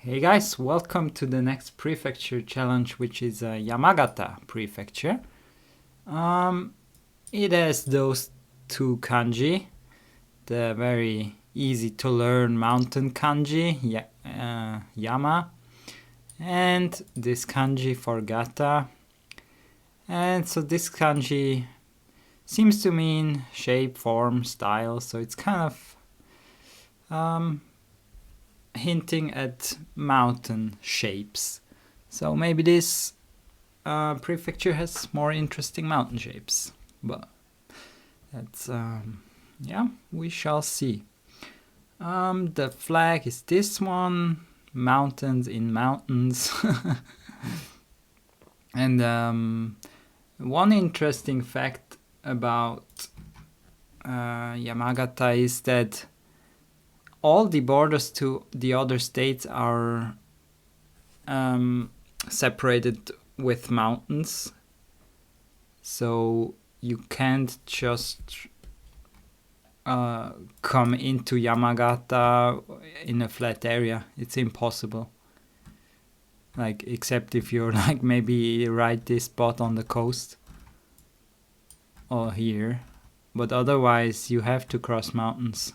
Hey guys, welcome to the next prefecture challenge, which is Yamagata prefecture. It has those two kanji, the very easy to learn mountain kanji, Yama, and this kanji for gata. And so this kanji seems to mean shape, form, style, so it's kind of hinting at mountain shapes. So maybe this prefecture has more interesting mountain shapes. But that's, we shall see. The flag is this one, mountains in mountains. And one interesting fact about Yamagata is that all the borders to the other states are separated with mountains. So you can't just come into Yamagata in a flat area. It's impossible. Like, except if you're like maybe right this spot on the coast or here. But otherwise you have to cross mountains.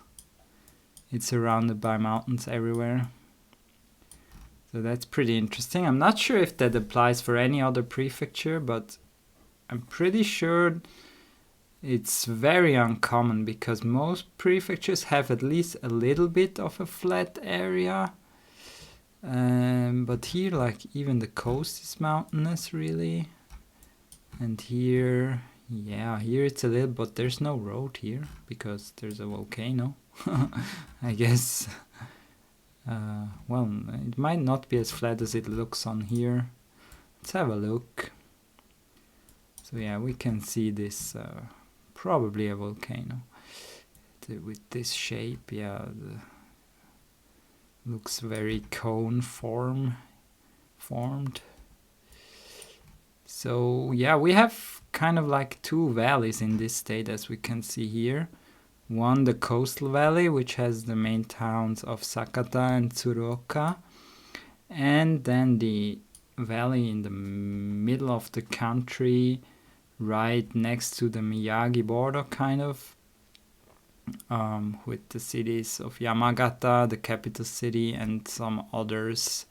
It's surrounded by mountains everywhere. So that's pretty interesting. I'm not sure if that applies for any other prefecture, but I'm pretty sure it's very uncommon because most prefectures have at least a little bit of a flat area. But here, like, even the coast is mountainous, really. And here, here it's a little, but there's no road here because there's a volcano. I guess. Well, it might not be as flat as it looks on here. Let's have a look. So yeah, we can see this, probably a volcano with this shape. Yeah, looks very cone formed. So yeah, we have kind of like two valleys in this state, as we can see here. One, the coastal valley, which has the main towns of Sakata and Tsuruoka. And then the valley in the middle of the country, right next to the Miyagi border, kind of, with the cities of Yamagata, the capital city, and some others,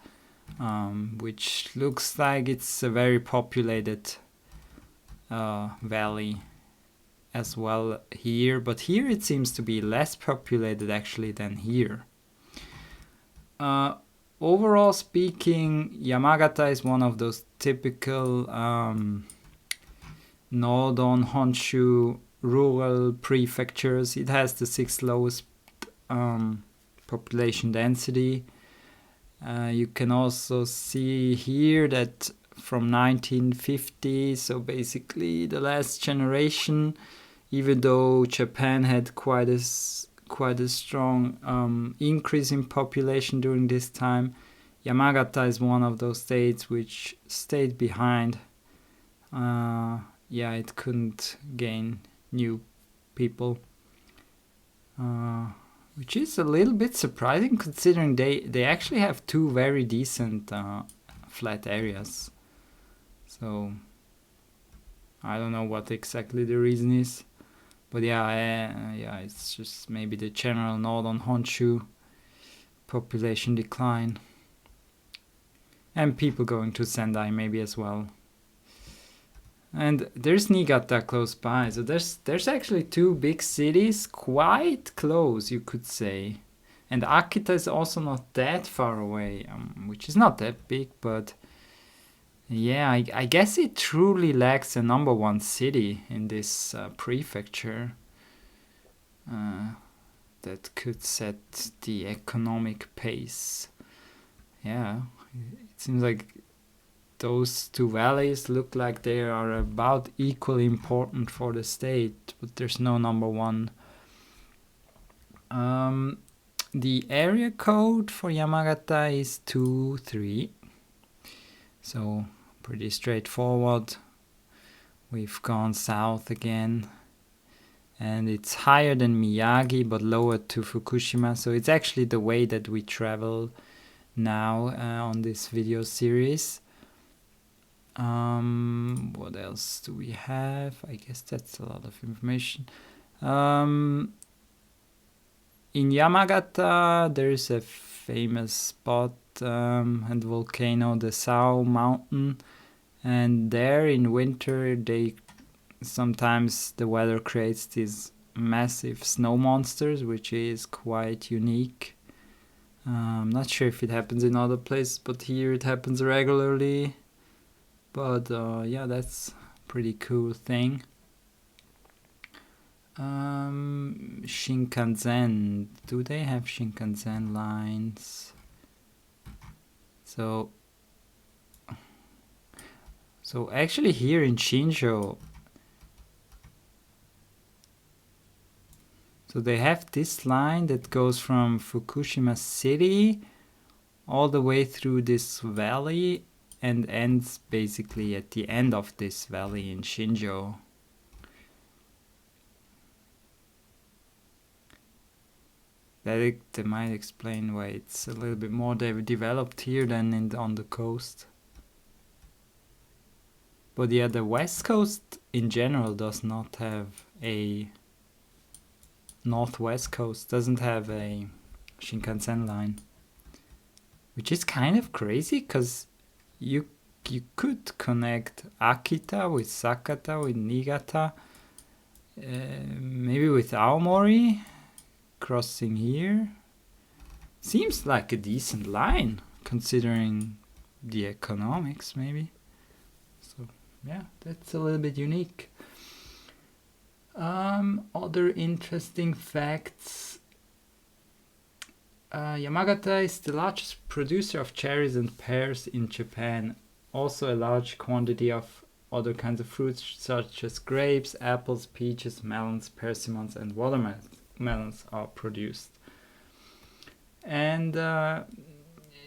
which looks like it's a very populated valley as well here, but here it seems to be less populated actually than here. Overall speaking, Yamagata is one of those typical northern Honshu rural prefectures. It has the 6th lowest population density. You can also see here that from 1950, so basically the last generation, even though Japan had quite a strong increase in population during this time, Yamagata is one of those states which stayed behind. It couldn't gain new people, which is a little bit surprising considering they actually have two very decent flat areas. So I don't know what exactly the reason is, but it's just maybe the general northern Honshu population decline and people going to Sendai maybe as well. And there's Niigata close by, so there's actually two big cities quite close, you could say. And Akita is also not that far away, which is not that big, but yeah, I guess it truly lacks a number one city in this prefecture that could set the economic pace. Yeah, it seems like those two valleys look like they are about equally important for the state, but there's no number one. The area code for Yamagata is 23. So pretty straightforward. We've gone south again. And it's higher than Miyagi but lower to Fukushima. So it's actually the way that we travel now on this video series. What else do we have? I guess that's a lot of information. In Yamagata, there is a famous spot and volcano, the Sao Mountain, and there in winter sometimes the weather creates these massive snow monsters, which is quite unique. I'm not sure if it happens in other places, but here it happens regularly. But yeah, that's a pretty cool thing. Shinkansen. Do they have Shinkansen lines? So actually here in Shinjo, so they have this line that goes from Fukushima City all the way through this valley and ends basically at the end of this valley in Shinjo. That might explain why it's a little bit more developed here than on the coast. But yeah, the west coast in general does not have a northwest coast, doesn't have a Shinkansen line, which is kind of crazy because you could connect Akita with Sakata with Niigata, maybe with Aomori crossing here. Seems like a decent line considering the economics, maybe. So yeah, that's a little bit unique. Other interesting facts. Yamagata is the largest producer of cherries and pears in Japan. Also a large quantity of other kinds of fruits such as grapes, apples, peaches, melons, persimmons and watermelons are produced. And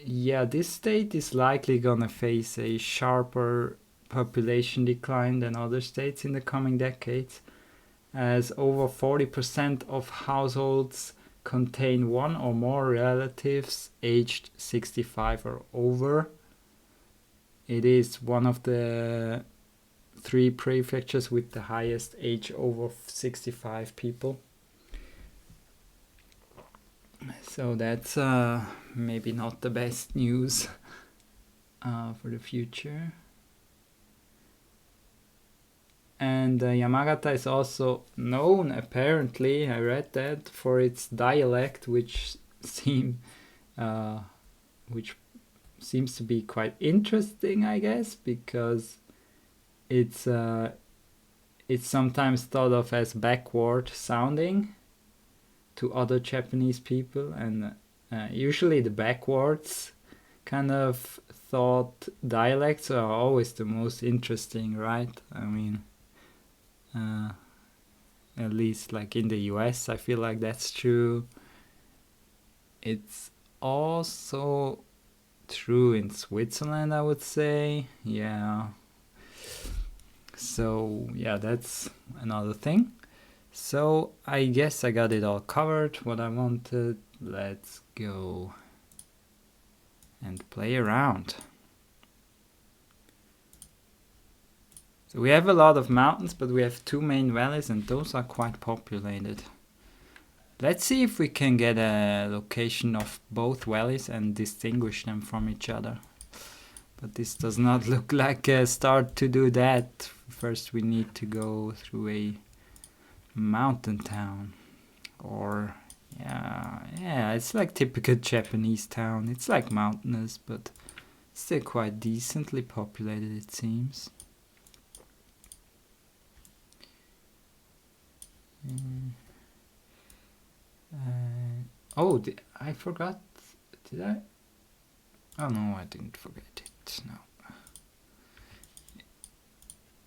yeah, this state is likely gonna face a sharper population decline than other states in the coming decades, as over 40% of households contain one or more relatives aged 65 or over. It is one of the 3 prefectures with the highest age over 65 people. So that's maybe not the best news for the future. And Yamagata is also known, apparently, I read that, for its dialect, which seems to be quite interesting, I guess, because it's sometimes thought of as backward sounding to other Japanese people, and usually the backwards kind of thought dialects are always the most interesting, right? I mean, at least like in the US, I feel like that's true. It's also true in Switzerland, I would say. Yeah. So yeah, that's another thing. So I guess I got it all covered, what I wanted. Let's go and play around. So we have a lot of mountains, but we have 2 main valleys and those are quite populated. Let's see if we can get a location of both valleys and distinguish them from each other. But this does not look like a start to do that. First we need to go through a mountain town. Or yeah, it's like typical Japanese town. It's like mountainous, but still quite decently populated, it seems. I forgot. Did I? Oh no, I didn't forget it. No.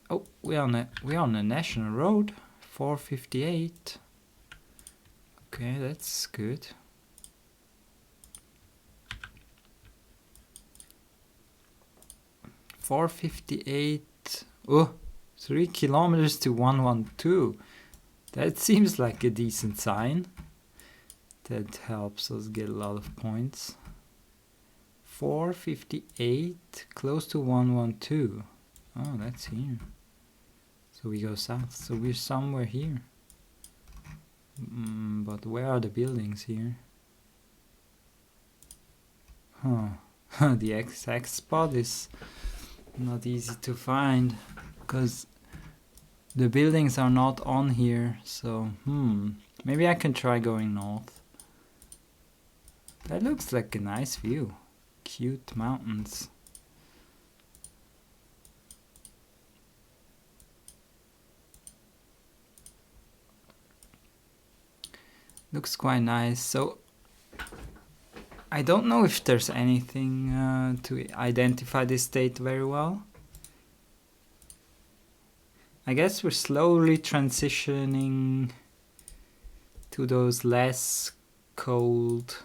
Oh, we're on a national road, 458. Okay, that's good. $4.58. Oh, 3 kilometers to 112. That seems like a decent sign. That helps us get a lot of points. 458, close to 112. Oh, that's here. So we go south. So we're somewhere here. But where are the buildings here? Huh. The exact spot is not easy to find because the buildings are not on here. So, maybe I can try going north. That looks like a nice view. Cute mountains. Looks quite nice. So I don't know if there's anything to identify this state very well. I guess we're slowly transitioning to those less cold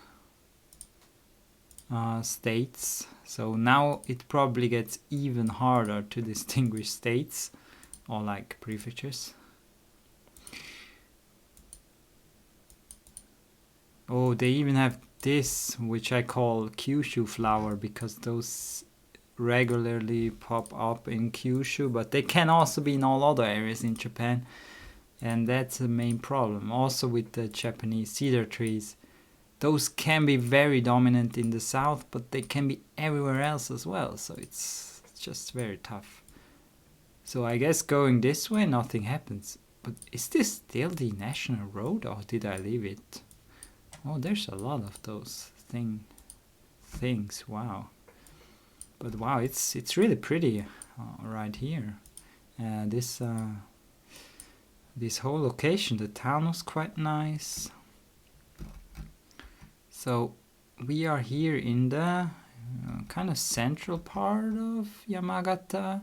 states. So now it probably gets even harder to distinguish states or like prefectures. Oh, they even have this, which I call Kyushu flower, because those regularly pop up in Kyushu, but they can also be in all other areas in Japan, and that's the main problem. Also with the Japanese cedar trees, those can be very dominant in the south, but they can be everywhere else as well, so it's just very tough. So I guess going this way nothing happens. But is this still the national road, or did I leave it? Oh, there's a lot of those things. Wow. But wow, it's really pretty right here. This whole location, the town was quite nice. So we are here in the kind of central part of Yamagata,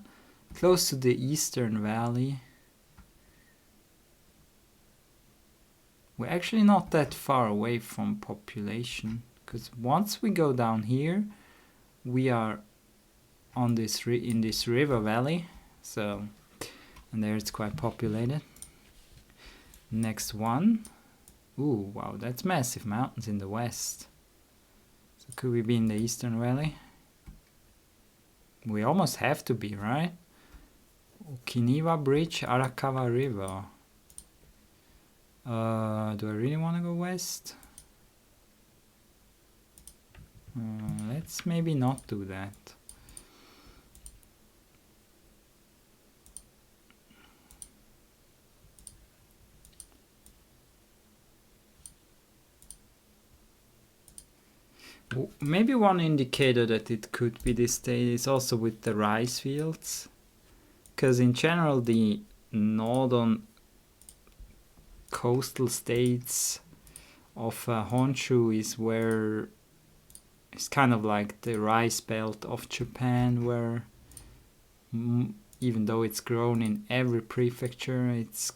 close to the eastern valley. We're actually not that far away from population, because once we go down here, we are on this in this river valley. So, and there it's quite populated. Next one. Ooh, wow, that's massive mountains in the west. So could we be in the eastern valley? We almost have to be, right? Okinawa Bridge, Arakawa River. Do I really want to go west? Let's maybe not do that. Maybe one indicator that it could be this state is also with the rice fields, because in general the northern coastal states of Honshu is where it's kind of like the rice belt of Japan, where even though it's grown in every prefecture, it's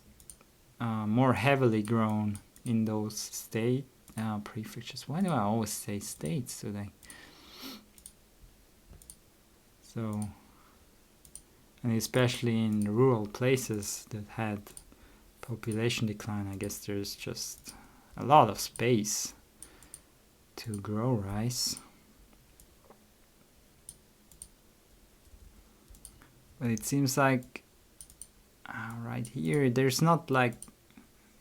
more heavily grown in those state prefectures. Why do I always say states today? So, and especially in rural places that had population decline, I guess there's just a lot of space to grow rice. But it seems like right here there's not like,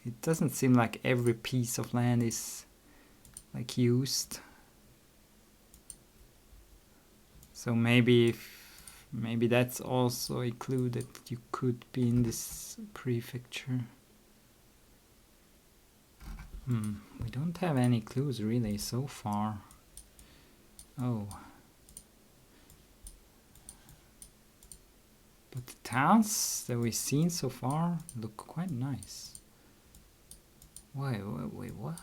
it doesn't seem like every piece of land is like used. So maybe that's also a clue that you could be in this prefecture. We don't have any clues really so far. Oh. But the towns that we've seen so far look quite nice. Wait, what?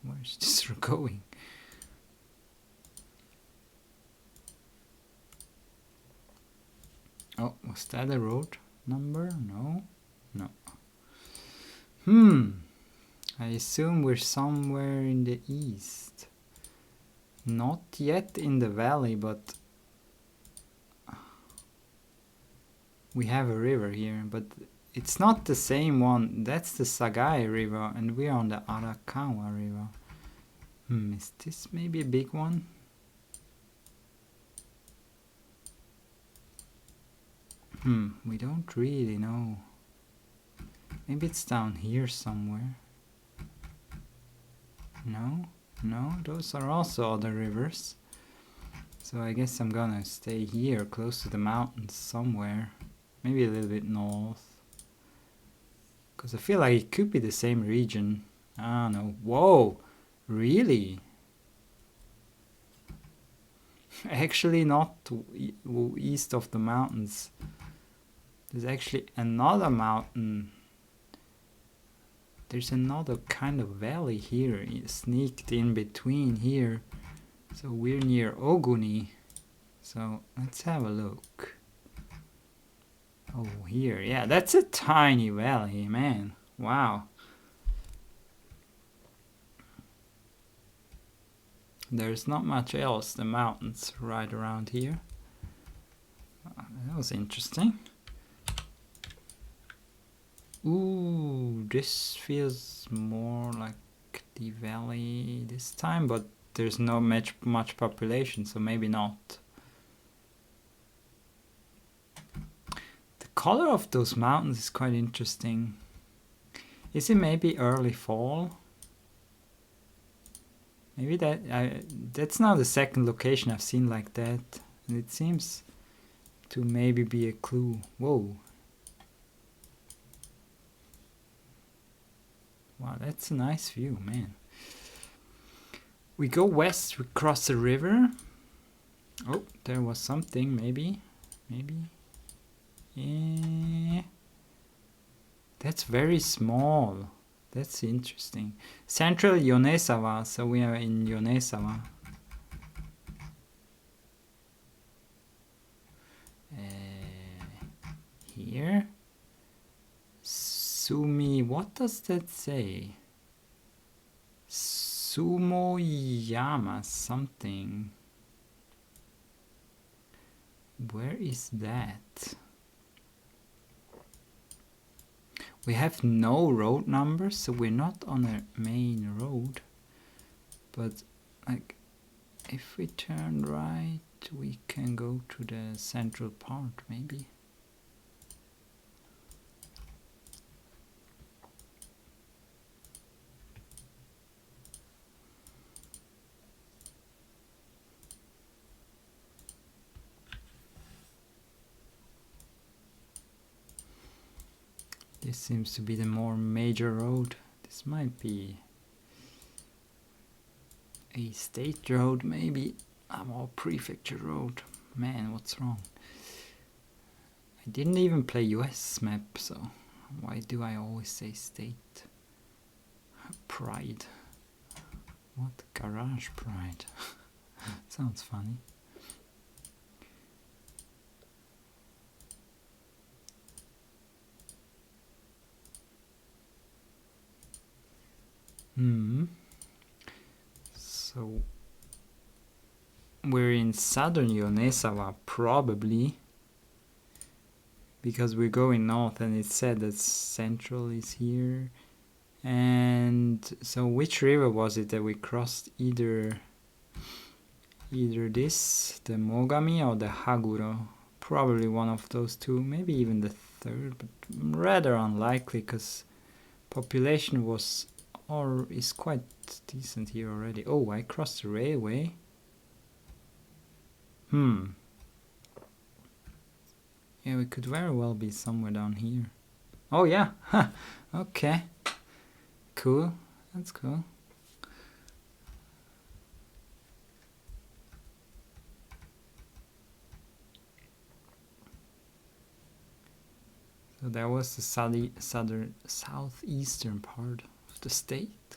Where's this going? Oh, was that a road number? No. I assume we're somewhere in the east. Not yet in the valley, but we have a river here, but it's not the same one. That's the Sagai River, and we're on the Arakawa River. Is this maybe a big one? We don't really know. Maybe it's down here somewhere. No, those are also other rivers. So I guess I'm gonna stay here, close to the mountains somewhere. Maybe a little bit north. Because I feel like it could be the same region. I don't know. Whoa! Really? Actually not east of the mountains. There's actually another mountain. There's another kind of valley here, sneaked in between here. So we're near Oguni. So let's have a look. Oh, here. Yeah, that's a tiny valley, man. Wow. There's not much else. The mountains right around here. That was interesting. Ooh, this feels more like the valley this time, but there's not much population, so maybe not. The color of those mountains is quite interesting. Is it maybe early fall? Maybe that's now the second location I've seen like that, and it seems to maybe be a clue. Whoa. Wow, that's a nice view, man. We go west, we cross the river. Oh, there was something, maybe. Yeah. That's very small. That's interesting. Central Yonezawa, so we are in Yonezawa. Here. Sumi, what does that say? Sumoyama something. Where is that? We have no road numbers, so we're not on a main road. But like, if we turn right, we can go to the central part, maybe. This seems to be the more major road. This might be a state road, maybe a more prefecture road. Man, what's wrong? I didn't even play US map, so why do I always say state? Pride. What? Garage pride. Sounds funny. So we're in southern Yonezawa, probably, because we're going north, and it said that central is here. And so which river was it that we crossed? Either this, the Mogami, or the Haguro. Probably one of those two, maybe even the third, but rather unlikely, because population was or is quite decent here already. Oh, I crossed the railway. Yeah, we could very well be somewhere down here. Oh yeah, okay. Cool, that's cool. So that was the southeastern part of the state.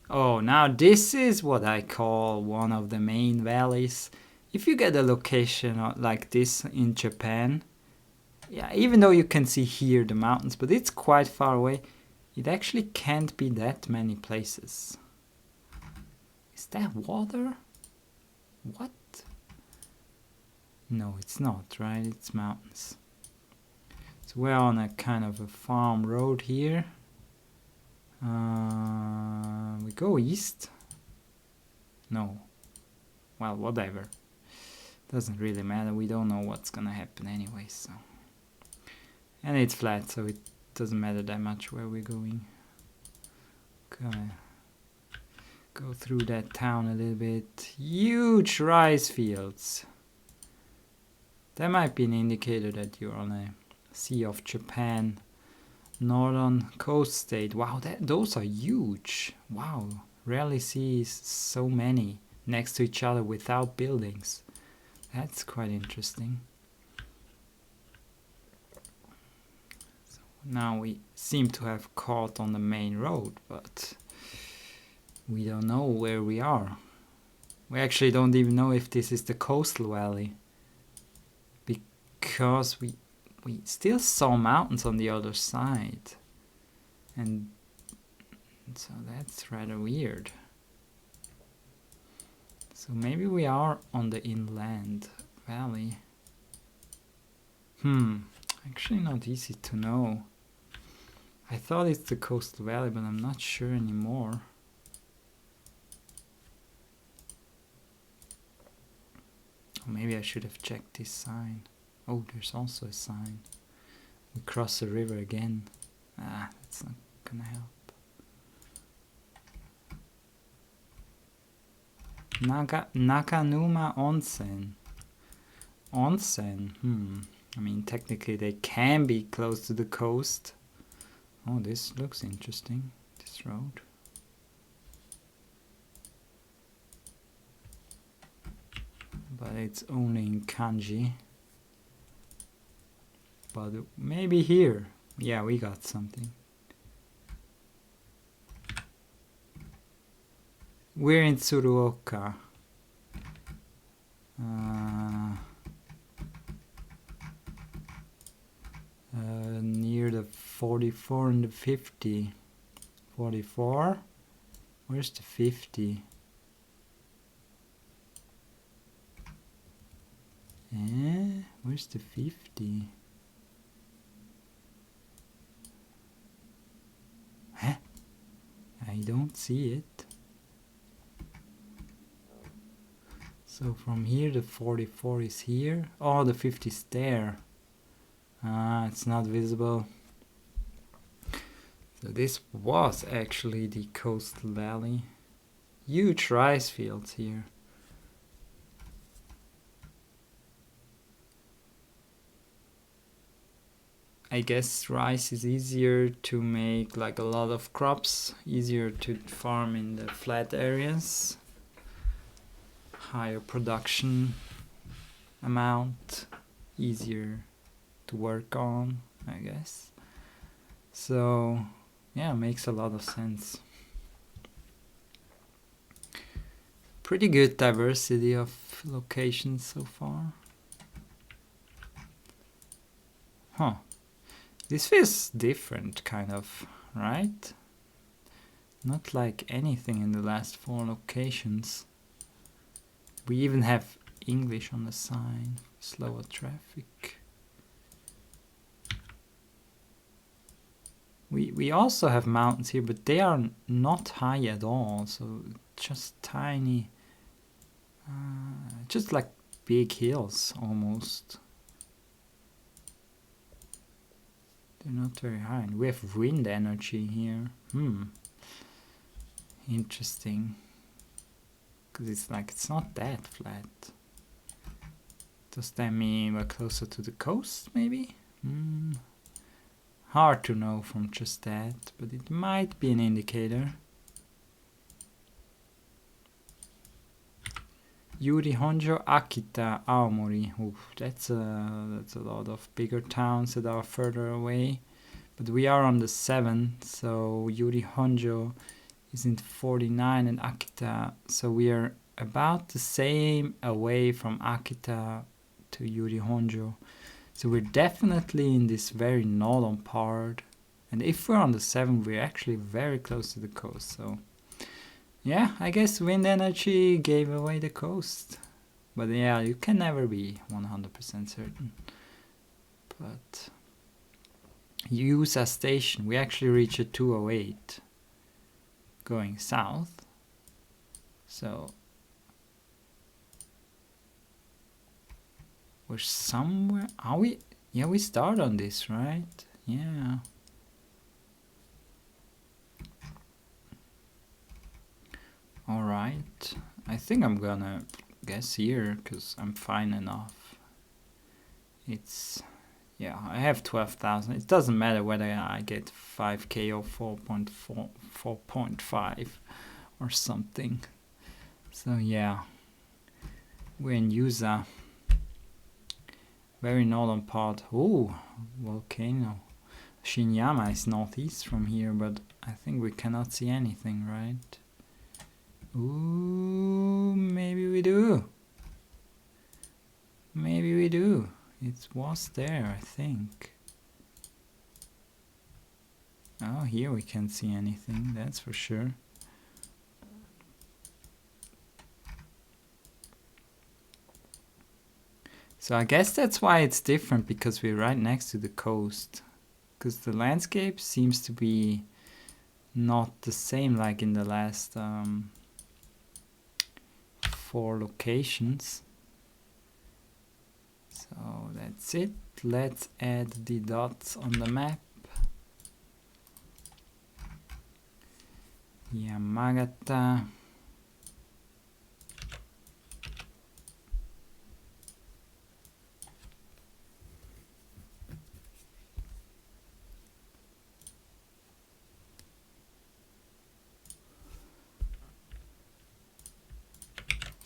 Oh, now this is what I call one of the main valleys. If you get a location like this in Japan, yeah, even though you can see here the mountains, but it's quite far away, it actually can't be that many places. Is that water? What? No, it's not, right? It's mountains. So we're on a kind of a farm road here. We go east. No. Well, whatever. Doesn't really matter. We don't know what's gonna happen anyway, so And it's flat, so it doesn't matter that much where we're going. Gonna go through that town a little bit. Huge rice fields. That might be an indicator that you're on a Sea of Japan, northern coast state. Wow, those are huge. Wow, rarely see so many next to each other without buildings. That's quite interesting. So now we seem to have caught on the main road, but we don't know where we are. We actually don't even know if this is the coastal valley, because we still saw mountains on the other side, and so that's rather weird. So maybe we are on the inland valley. Actually not easy to know. I thought it's the coastal valley, but I'm not sure anymore. Or maybe I should have checked this sign. Oh, there's also a sign. We cross the river again. That's not gonna help. Nakanuma Onsen. Onsen. I mean, technically they can be close to the coast. Oh, this looks interesting, this road. But it's only in kanji. But maybe here. Yeah, we got something. We're in Tsuruoka. Near the 44 and the 50. 44? Where's the 50? Where's the 50? Huh? I don't see it. So from here the 44 is here. Oh, the 50 is there. It's not visible. So this was actually the coastal valley. Huge rice fields here. I guess rice is easier to make, like a lot of crops, easier to farm in the flat areas. Higher production amount, easier to work on, I guess. So yeah, makes a lot of sense. Pretty good diversity of locations so far. This feels different, kind of, right? Not like anything in the last 4 locations. We even have English on the sign. Slower traffic. We also have mountains here, but they are not high at all. So just tiny, just like big hills almost. They're not very high. And we have wind energy here. Interesting. Because it's not that flat. Does that mean we're closer to the coast, maybe? Hard to know from just that, but it might be an indicator. Yuri Honjo, Akita, Aomori. Oof, that's a lot of bigger towns that are further away. But we are on the 7, so Yuri Honjo is in 49 and Akita. So we are about the same away from Akita to Yuri Honjo. So we're definitely in this very northern part. And if we're on the 7, we're actually very close to the coast. So yeah, I guess wind energy gave away the coast. But yeah, you can never be 100% certain. But Yusa Station, we actually reached a 208 going south. So we're somewhere. Are we? Yeah, we start on this, right? Yeah. Alright. I think I'm gonna guess here, because I'm fine enough. It's... yeah, I have 12,000. It doesn't matter whether I get 5k or 4.5 or something. So yeah, we're in Yuza. Very northern part. Oh, volcano. Shinyama is northeast from here, but I think we cannot see anything, right? Ooh, maybe we do. Maybe we do. It was there, I think. Oh, here we can't see anything, that's for sure. So I guess that's why it's different, because we're right next to the coast. Because the landscape seems to be not the same like in the last 4 locations. So that's it. Let's add the dots on the map. Yamagata.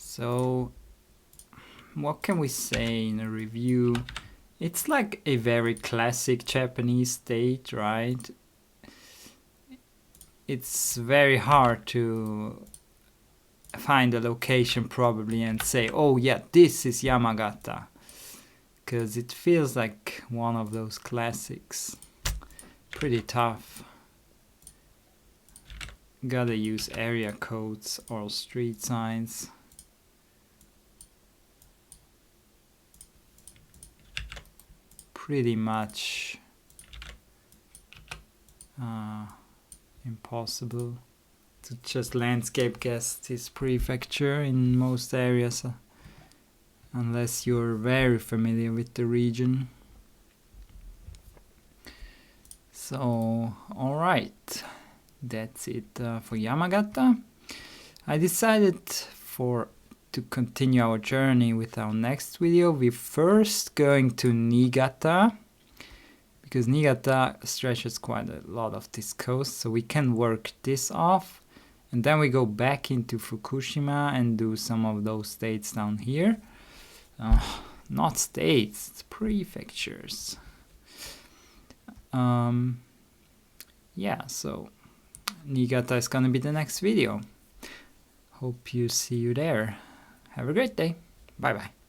So what can we say in a review? It's like a very classic Japanese state, right? It's very hard to find a location probably and say, oh yeah, this is Yamagata, because it feels like one of those classics. Pretty tough. Gotta use area codes or street signs. Pretty much impossible to just landscape guess this prefecture in most areas, unless you're very familiar with the region. So, alright, that's it for Yamagata. I decided to continue our journey with our next video. We're first going to Niigata, because Niigata stretches quite a lot of this coast, so we can work this off, and then we go back into Fukushima and do some of those states down here. Not states, it's prefectures. Yeah, so Niigata is gonna be the next video. Hope you see you there. Have a great day. Bye bye.